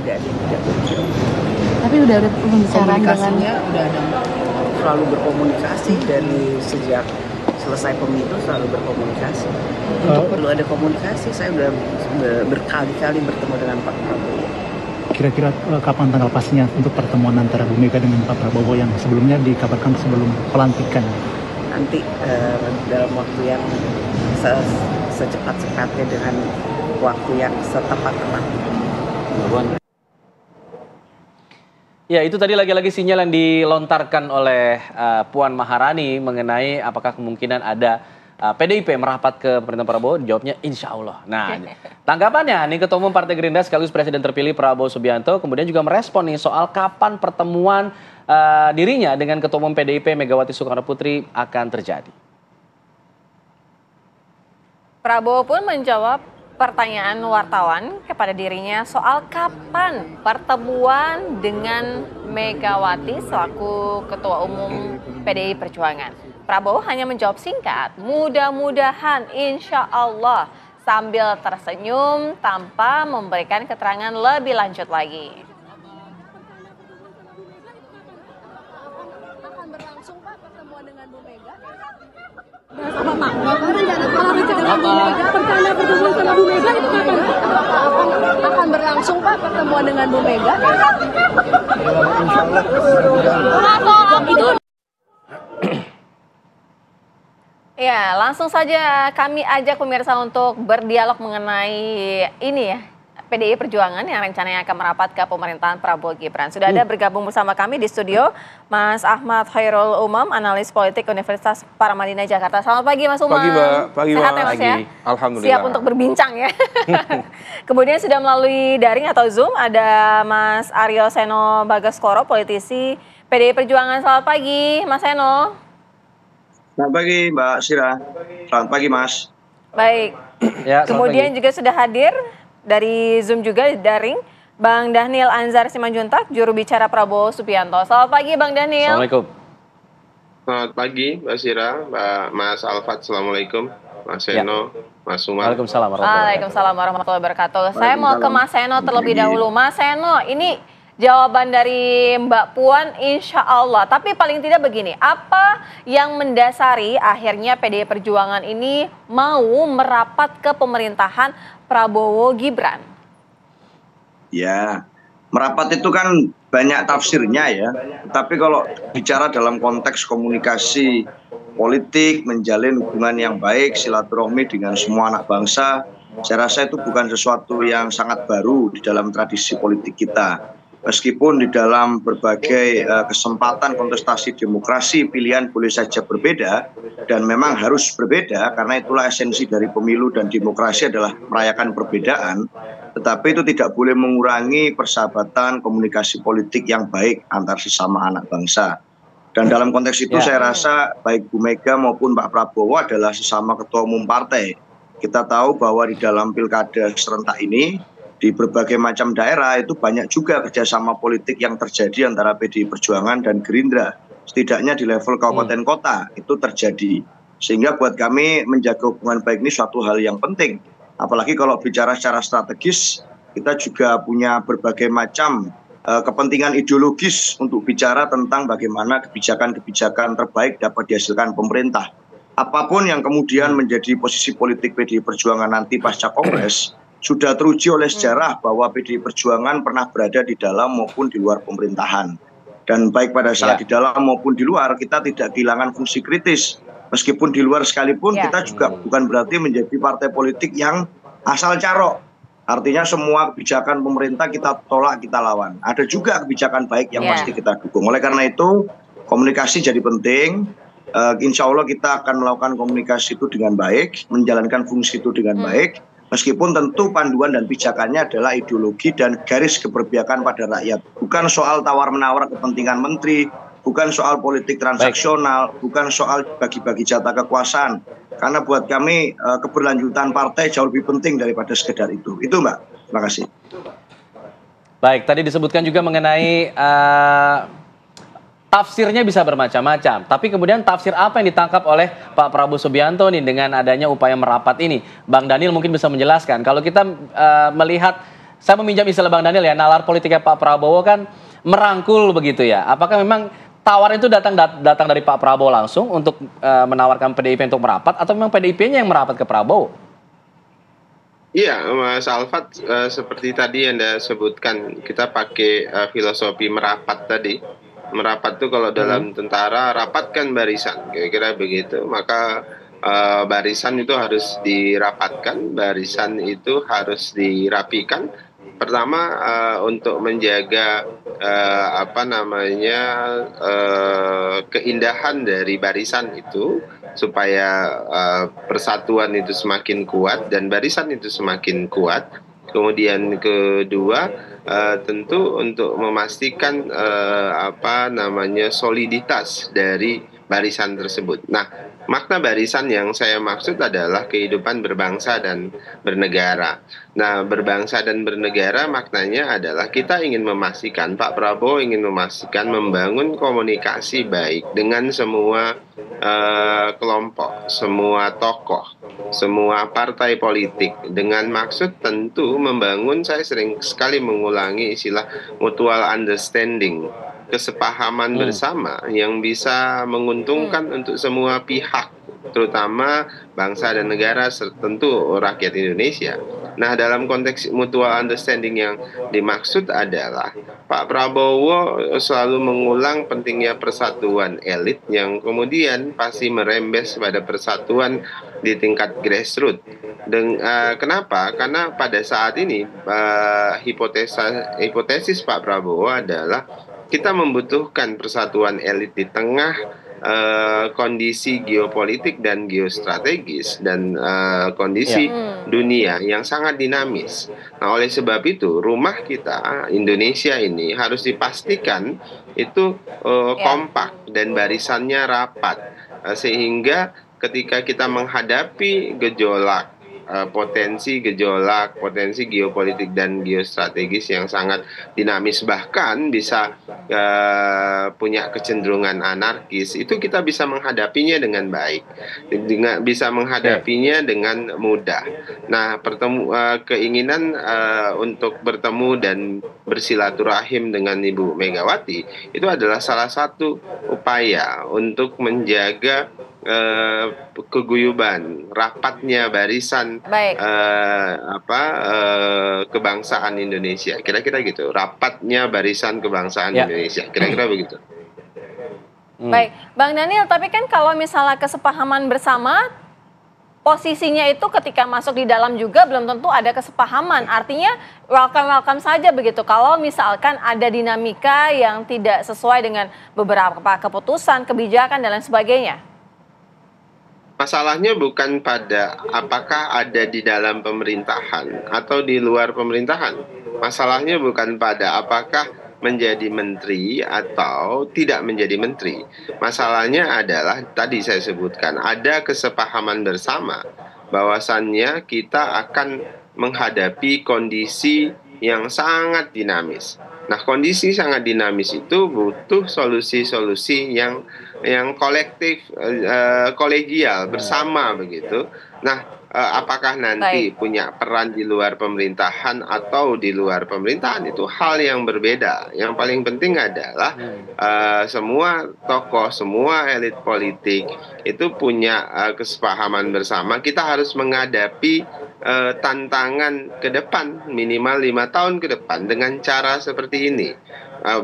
tidak ada yang tidak muncul. Tapi udah ada pembicaraan Komunikasinya udah ada, selalu berkomunikasi dari sejak selesai pemilu, selalu berkomunikasi. Untuk perlu ada komunikasi, saya udah berkali-kali bertemu dengan Pak Prabowo. Kira-kira kapan tanggal pastinya untuk pertemuan antara Bu Mega dengan Pak Prabowo yang sebelumnya dikabarkan sebelum pelantikan? Nanti dalam waktu yang secepat-cepatnya dengan waktu yang setepat-tepatnya. Ya, itu tadi lagi-lagi sinyal yang dilontarkan oleh Puan Maharani mengenai apakah kemungkinan ada PDIP merapat ke pemerintahan Prabowo. Jawabnya insya Allah. Nah, tanggapannya nih Ketua Umum Partai Gerindra sekaligus Presiden terpilih Prabowo Subianto kemudian juga merespon nih soal kapan pertemuan dirinya dengan Ketua Umum PDIP Megawati Soekarno Putri akan terjadi. Prabowo pun menjawab pertanyaan wartawan kepada dirinya soal kapan pertemuan dengan Megawati selaku Ketua Umum PDI Perjuangan. Prabowo hanya menjawab singkat, mudah-mudahan insya Allah, sambil tersenyum tanpa memberikan keterangan lebih lanjut lagi. Akan berlangsung Pak pertemuan dengan Bu Mega? Sama Pak, rencana kalau rencana Bu Mega, rencana pertemuan sama Bu Mega itu kapan? Akan berlangsung Pak pertemuan dengan Bu Mega? Ya, langsung saja kami ajak pemirsa untuk berdialog mengenai ini ya, PDI Perjuangan yang rencananya akan merapat ke pemerintahan Prabowo Gibran. Sudah ada bergabung bersama kami di studio Mas Ahmad Khairul Umam, analis politik Universitas Paramadina Jakarta. Selamat pagi Mas Umam. Pagi Mbak. Pagi Sehat Mbak. ya Mas Pagi. ya? Alhamdulillah. Siap untuk berbincang ya. Kemudian sudah melalui daring atau Zoom ada Mas Aryo Seno Bagaskoro, politisi PDI Perjuangan. Selamat pagi Mas Seno. Selamat pagi Mbak Sira. Selamat pagi Mas. Baik. Ya, kemudian juga sudah hadir dari Zoom juga daring Bang Dhanil Anzar Simanjuntak, juru bicara Prabowo Subianto. Selamat pagi Bang Dhanil. Assalamualaikum. Selamat pagi Mbak Sira, Mas Alfat, Assalamualaikum. Mas Seno, Mas Umar. Waalaikumsalam warahmatullahi wabarakatuh. Saya mau ke Mas Seno terlebih dahulu. Mas Seno, ini jawaban dari Mbak Puan insya Allah. Tapi paling tidak begini, apa yang mendasari akhirnya PDI Perjuangan ini mau merapat ke pemerintahan Prabowo Gibran? Ya, merapat itu kan banyak tafsirnya ya. Tapi kalau bicara dalam konteks komunikasi politik, menjalin hubungan yang baik, silaturahmi dengan semua anak bangsa, saya rasa itu bukan sesuatu yang sangat baru di dalam tradisi politik kita. Meskipun di dalam berbagai kesempatan kontestasi demokrasi pilihan boleh saja berbeda dan memang harus berbeda karena itulah esensi dari pemilu dan demokrasi adalah merayakan perbedaan, tetapi itu tidak boleh mengurangi persahabatan komunikasi politik yang baik antar sesama anak bangsa. Dan dalam konteks itu saya rasa baik Bu Mega maupun Pak Prabowo adalah sesama ketua umum partai. Kita tahu bahwa di dalam pilkada serentak ini di berbagai macam daerah itu banyak juga kerjasama politik yang terjadi antara PDI Perjuangan dan Gerindra. Setidaknya di level kabupaten kota itu terjadi. Sehingga buat kami menjaga hubungan baik ini suatu hal yang penting. Apalagi kalau bicara secara strategis, kita juga punya berbagai macam kepentingan ideologis untuk bicara tentang bagaimana kebijakan-kebijakan terbaik dapat dihasilkan pemerintah. Apapun yang kemudian menjadi posisi politik PDI Perjuangan nanti pasca Kongres, sudah teruji oleh sejarah bahwa PDI Perjuangan pernah berada di dalam maupun di luar pemerintahan. Dan baik pada saat di dalam maupun di luar, kita tidak kehilangan fungsi kritis. Meskipun di luar sekalipun, kita juga bukan berarti menjadi partai politik yang asal carok. Artinya semua kebijakan pemerintah kita tolak, kita lawan. Ada juga kebijakan baik yang pasti kita dukung. Oleh karena itu, komunikasi jadi penting. Insya Allah kita akan melakukan komunikasi itu dengan baik, menjalankan fungsi itu dengan baik. Meskipun tentu panduan dan pijakannya adalah ideologi dan garis keberpihakan pada rakyat. Bukan soal tawar-menawar kepentingan menteri, bukan soal politik transaksional, bukan soal bagi-bagi jatah kekuasaan. Karena buat kami keberlanjutan partai jauh lebih penting daripada sekedar itu. Itu Mbak, terima kasih. Baik, tadi disebutkan juga mengenai tafsirnya bisa bermacam-macam. Tapi kemudian tafsir apa yang ditangkap oleh Pak Prabowo Subianto nih dengan adanya upaya merapat ini? Bang Dhanil mungkin bisa menjelaskan. Kalau kita melihat saya meminjam istilah Bang Daniel ya, nalar politiknya Pak Prabowo kan merangkul begitu ya. Apakah memang tawaran itu datang dari Pak Prabowo langsung untuk menawarkan PDIP untuk merapat, atau memang PDIP-nya yang merapat ke Prabowo? Iya, Mas Alfat, seperti tadi yang Anda sebutkan, kita pakai filosofi merapat tadi. Merapat itu kalau dalam tentara, rapatkan barisan, kira-kira begitu. Maka barisan itu harus dirapatkan, barisan itu harus dirapikan. Pertama, untuk menjaga keindahan dari barisan itu, supaya persatuan itu semakin kuat dan barisan itu semakin kuat. Kemudian kedua, tentu untuk memastikan soliditas dari barisan tersebut. Nah, makna barisan yang saya maksud adalah kehidupan berbangsa dan bernegara. Nah, berbangsa dan bernegara maknanya adalah kita ingin memastikan, Pak Prabowo ingin memastikan membangun komunikasi baik dengan semua kelompok, semua tokoh, semua partai politik, dengan maksud tentu membangun, saya sering sekali mengulangi istilah mutual understanding, kesepahaman bersama yang bisa menguntungkan untuk semua pihak, terutama bangsa dan negara, tentu rakyat Indonesia. Nah, dalam konteks mutual understanding yang dimaksud adalah Pak Prabowo selalu mengulang pentingnya persatuan elit yang kemudian pasti merembes pada persatuan di tingkat grassroots. Kenapa? Karena pada saat ini hipotesis Pak Prabowo adalah kita membutuhkan persatuan elit di tengah kondisi geopolitik dan geostrategis dan kondisi dunia yang sangat dinamis. Nah, oleh sebab itu rumah kita Indonesia ini harus dipastikan itu kompak dan barisannya rapat, sehingga ketika kita menghadapi gejolak, potensi geopolitik dan geostrategis yang sangat dinamis, bahkan bisa punya kecenderungan anarkis, itu kita bisa menghadapinya dengan baik, bisa menghadapinya dengan mudah. Nah, keinginan untuk bertemu dan bersilaturahim dengan Ibu Megawati itu adalah salah satu upaya untuk menjaga keguyuban, rapatnya barisan kebangsaan Indonesia, kira-kira gitu. Rapatnya barisan kebangsaan Indonesia, kira-kira begitu. Baik, Bang Daniel, tapi kan kalau misalnya kesepahaman bersama, posisinya itu ketika masuk di dalam juga belum tentu ada kesepahaman. Artinya welcome saja begitu. Kalau misalkan ada dinamika yang tidak sesuai dengan beberapa keputusan, kebijakan dan lain sebagainya. Masalahnya bukan pada apakah ada di dalam pemerintahan atau di luar pemerintahan. Masalahnya bukan pada apakah menjadi menteri atau tidak menjadi menteri. Masalahnya adalah tadi saya sebutkan, ada kesepahaman bersama bahwasannya kita akan menghadapi kondisi yang sangat dinamis. Nah, kondisi sangat dinamis itu butuh solusi-solusi yang kolektif, kolegial, bersama begitu. Nah, apakah nanti punya peran di luar pemerintahan atau di luar pemerintahan, itu hal yang berbeda. Yang paling penting adalah semua tokoh, semua elit politik itu punya kesepahaman bersama. Kita harus menghadapi tantangan ke depan, minimal 5 tahun ke depan dengan cara seperti ini.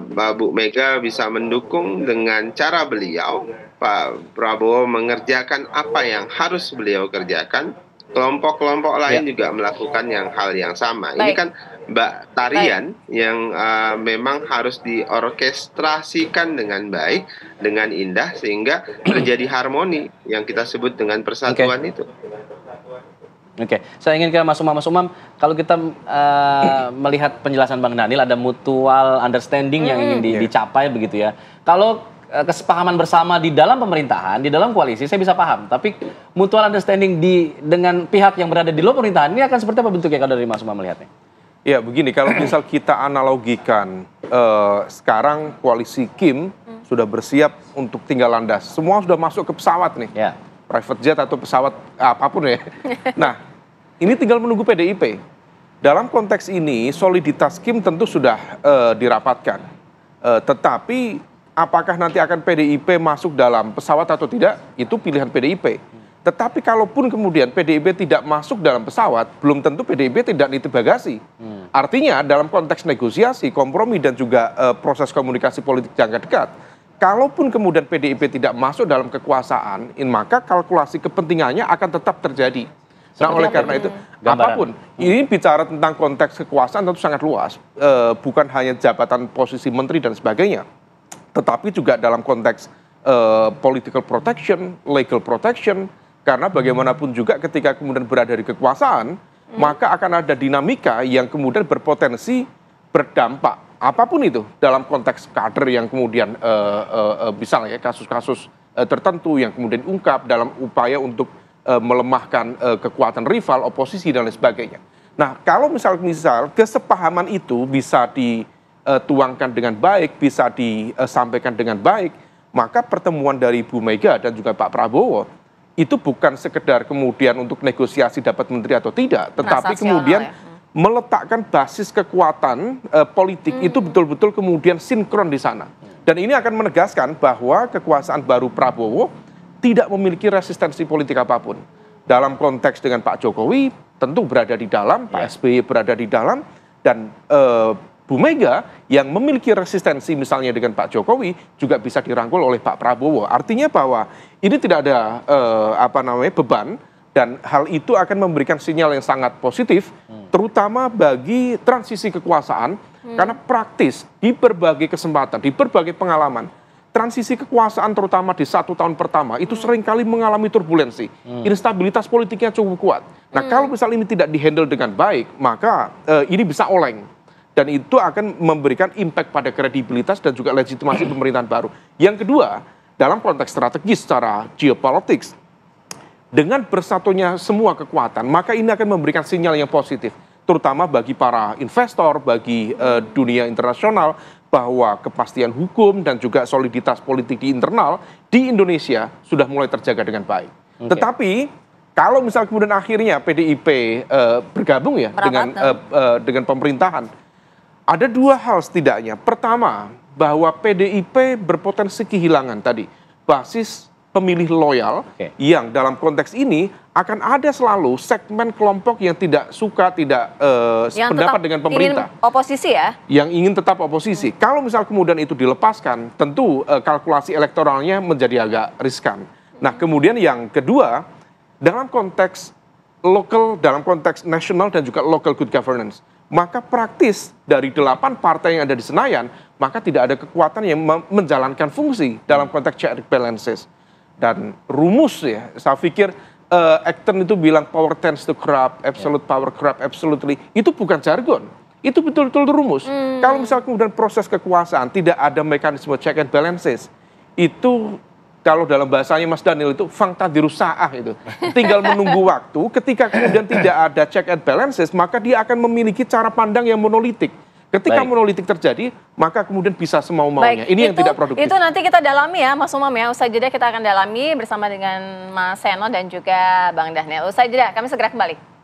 Bu Mega bisa mendukung dengan cara beliau, Pak Prabowo mengerjakan apa yang harus beliau kerjakan, kelompok-kelompok lain juga melakukan hal yang sama. Ini kan tarian yang memang harus diorkestrasikan dengan baik, dengan indah, sehingga terjadi harmoni yang kita sebut dengan persatuan itu. Oke, saya ingin ke Mas Umam. Kalau kita melihat penjelasan Bang Daniel, ada mutual understanding yang ingin dicapai begitu ya. Kalau kesepahaman bersama di dalam pemerintahan, di dalam koalisi, saya bisa paham. Tapi mutual understanding dengan pihak yang berada di luar pemerintahan, ini akan seperti apa bentuknya kalau dari Mas Umam melihatnya? Ya begini, kalau misal kita analogikan sekarang koalisi Kim sudah bersiap untuk tinggal landas. Semua sudah masuk ke pesawat nih. Private jet atau pesawat apapun ya. Nah, ini tinggal menunggu PDIP. Dalam konteks ini, soliditas Kim tentu sudah dirapatkan. Tetapi apakah nanti akan PDIP masuk dalam pesawat atau tidak, itu pilihan PDIP. Tetapi kalaupun kemudian PDIP tidak masuk dalam pesawat, belum tentu PDIP tidak nitip bagasi. Artinya dalam konteks negosiasi, kompromi dan juga proses komunikasi politik jangka dekat, kalaupun kemudian PDIP tidak masuk dalam kekuasaan, maka kalkulasi kepentingannya akan tetap terjadi. Nah, oleh karena itu, apapun, ini bicara tentang konteks kekuasaan tentu sangat luas. Bukan hanya jabatan posisi menteri dan sebagainya, tetapi juga dalam konteks political protection, legal protection, karena bagaimanapun juga ketika kemudian berada di kekuasaan, maka akan ada dinamika yang kemudian berpotensi berdampak. Apapun itu, dalam konteks kader yang kemudian, misalnya kasus-kasus tertentu yang kemudian diungkap dalam upaya untuk melemahkan kekuatan rival, oposisi, dan lain sebagainya. Nah, kalau misal kesepahaman itu bisa dituangkan dengan baik, bisa disampaikan dengan baik, maka pertemuan dari Bu Mega dan juga Pak Prabowo itu bukan sekedar kemudian untuk negosiasi dapat menteri atau tidak, tetapi kemudian meletakkan basis kekuatan politik itu betul-betul kemudian sinkron di sana. Dan ini akan menegaskan bahwa kekuasaan baru Prabowo tidak memiliki resistensi politik apapun. Dalam konteks dengan Pak Jokowi tentu berada di dalam, Pak SBY berada di dalam, dan Bu Mega yang memiliki resistensi misalnya dengan Pak Jokowi juga bisa dirangkul oleh Pak Prabowo. Artinya bahwa ini tidak ada beban, dan hal itu akan memberikan sinyal yang sangat positif, terutama bagi transisi kekuasaan, karena praktis di berbagai kesempatan, di berbagai pengalaman, transisi kekuasaan terutama di 1 tahun pertama itu seringkali mengalami turbulensi, instabilitas politiknya cukup kuat. Nah, kalau misal ini tidak dihandle dengan baik, maka ini bisa oleng, dan itu akan memberikan impact pada kredibilitas dan juga legitimasi pemerintahan baru. Yang kedua, dalam konteks strategis secara geopolitics, dengan bersatunya semua kekuatan, maka ini akan memberikan sinyal yang positif, terutama bagi para investor, bagi dunia internasional, bahwa kepastian hukum dan juga soliditas politik di internal di Indonesia sudah mulai terjaga dengan baik. Tetapi kalau misal kemudian akhirnya PDIP bergabung ya dengan pemerintahan, ada 2 hal setidaknya. Pertama, bahwa PDIP berpotensi kehilangan tadi basis pemilih loyal yang dalam konteks ini akan ada selalu segmen kelompok yang tidak suka, tidak sependapat dengan pemerintah. Ingin oposisi ya? Yang ingin tetap oposisi. Kalau misal kemudian itu dilepaskan, tentu kalkulasi elektoralnya menjadi agak riskan. Nah, kemudian yang kedua, dalam konteks lokal, dalam konteks nasional dan juga local good governance, maka praktis dari 8 partai yang ada di Senayan, maka tidak ada kekuatan yang menjalankan fungsi dalam konteks check and balances. Dan rumus ya, saya pikir Acton itu bilang power tends to corrupt, absolute power corrupt absolutely, itu bukan jargon, itu betul-betul rumus. Kalau misal kemudian proses kekuasaan tidak ada mekanisme check and balances, itu kalau dalam bahasanya Mas Daniel itu fakta dirusaah itu, tinggal menunggu waktu. Ketika kemudian tidak ada check and balances, maka dia akan memiliki cara pandang yang monolitik. Ketika monolitik terjadi, maka kemudian bisa semau-maunya. Ini yang tidak produktif. Itu nanti kita dalami ya, Mas Umam ya. Usai jeda kita akan dalami bersama dengan Mas Seno dan juga Bang Daniel. Usai jeda, kami segera kembali.